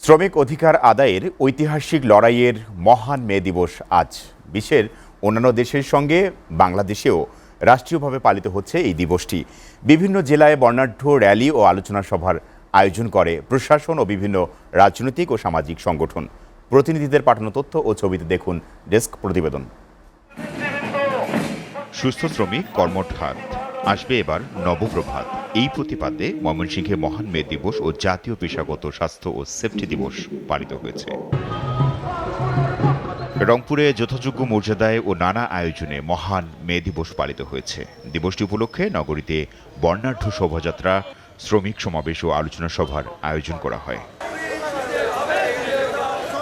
শ্রমিক অধিকার আদায়ের ঐতিহাসিক লড়াইয়ের মহান মে দিবস আজ। বিশ্বের অন্যান্য দেশের সঙ্গে বাংলাদেশেও রাষ্ট্রীয়ভাবে পালিত হচ্ছে এই দিবসটি। বিভিন্ন জেলায় বর্ণাঢ্য র্যালি ও আলোচনা সভার আয়োজন করে প্রশাসন ও বিভিন্ন রাজনৈতিক ও সামাজিক সংগঠন। প্রতিনিধিদের পাঠানো তথ্য ও ছবিতে দেখুন ডেস্ক প্রতিবেদন। সুস্থ শ্রমিক কর্মঠ হাত, আসবে এবার নবপ্রভাত। এই প্রতিপাদ্যে ময়মনসিংহে মহান মে দিবস ও জাতীয় পেশাগত স্বাস্থ্য ও সেফটি দিবস পালিত হয়েছে। রংপুরে যথাযোগ্য মর্যাদায় ও নানা আয়োজনে মহান মে দিবস পালিত হয়েছে। দিবসটি উপলক্ষে নগরীতে বর্ণাঢ্য শোভাযাত্রা, শ্রমিক সমাবেশ ও আলোচনা সভার আয়োজন করা হয়।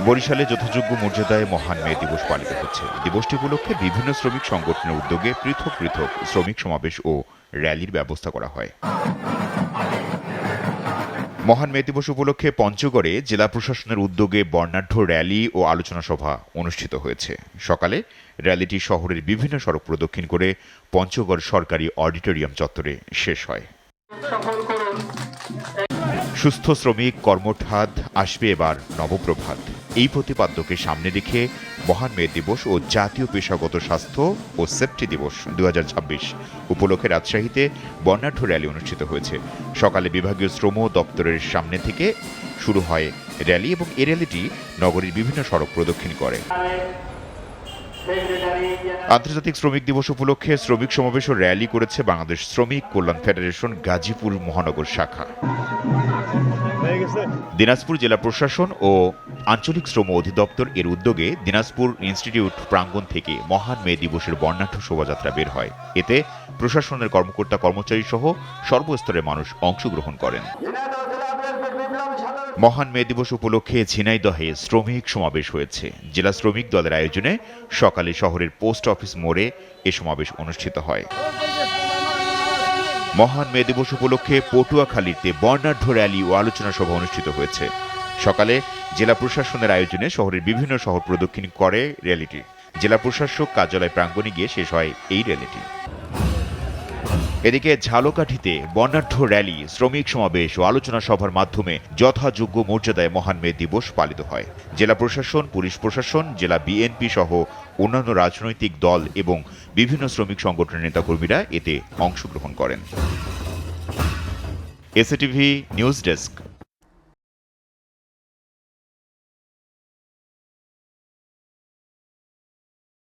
বরিশালে যথাযোগ্য মর্যাদায় মহান মে দিবস পালিত হচ্ছে। দিবসটি উপলক্ষে বিভিন্ন শ্রমিক সংগঠনের উদ্যোগে পৃথক পৃথক শ্রমিক সমাবেশ ও র্যালির ব্যবস্থা করা হয়। মহান মে দিবস উপলক্ষে পঞ্চগড়ে জেলা প্রশাসনের উদ্যোগে বর্ণাঢ্য র্যালি ও আলোচনা সভা অনুষ্ঠিত হয়েছে। সকালে র্যালিটি শহরের বিভিন্ন সড়ক প্রদক্ষিণ করে পঞ্চগড় সরকারি অডিটোরিয়াম চত্বরে শেষ হয়। সুস্থ শ্রমিক কর্মঠ হাত, আসবে এবার নবপ্রভাত। এই প্রতিপাদ্যকে সামনে রেখে মহান মে দিবস ও জাতীয় পেশাগত স্বাস্থ্য ও সেফটি দিবস 2026 উপলক্ষে রাজশাহীতে বর্ণাঢ্য র্যালি অনুষ্ঠিত হয়েছে। সকালে বিভাগীয় শ্রম দপ্তরের সামনে থেকে শুরু হয় র্যালি এবং এই র্যালিটি নগরীর বিভিন্ন সড়ক প্রদক্ষিণ করে। আন্তর্জাতিক শ্রমিক দিবস উপলক্ষে শ্রমিক সমাবেশ ও র্যালি করেছে বাংলাদেশ শ্রমিক কল্যাণ ফেডারেশন গাজীপুর মহানগর শাখা। দিনাজপুর জেলা প্রশাসন ও আঞ্চলিক শ্রম অধিদপ্তর এর উদ্যোগে দিনাজপুর ইনস্টিটিউট প্রাঙ্গণ থেকে মহান মে দিবসের বর্ণাঢ্য শোভাযাত্রা বের হয়। এতে প্রশাসনের কর্মকর্তা কর্মচারী সহ সর্বস্তরের মানুষ অংশগ্রহণ করেন। মহান মে দিবস উপলক্ষে ঝিনাইদহে শ্রমিক সমাবেশ হয়েছে। জেলা শ্রমিক দলের আয়োজনে সকালে শহরের পোস্ট অফিস মোড়ে এ সমাবেশ অনুষ্ঠিত হয়। মহান মে দিবস উপলক্ষে পটুয়াখালীতে বর্ণাঢ্য র্যালি ও আলোচনা সভা অনুষ্ঠিত হয়েছে। সকালে জেলা প্রশাসনের আয়োজনে শহরের বিভিন্ন শহর প্রদক্ষিণ করে র্যালিটি। জেলা প্রশাসক কার্যালয় প্রাঙ্গণে গিয়ে শেষ হয় এই র্যালিটি। এদিকে ঝালকাঠিতে বর্ণাঢ্য র্যালি, শ্রমিক সমাবেশ ও আলোচনা সভার মাধ্যমে যথাযোগ্য মর্যাদায় মহান মে দিবস পালিত হয়। জেলা প্রশাসন, পুলিশ প্রশাসন, জেলা বিএনপি সহ অন্যান্য রাজনৈতিক দল এবং বিভিন্ন শ্রমিক সংগঠনের নেতাকর্মীরা এতে অংশগ্রহণ করেন। SATV news desk.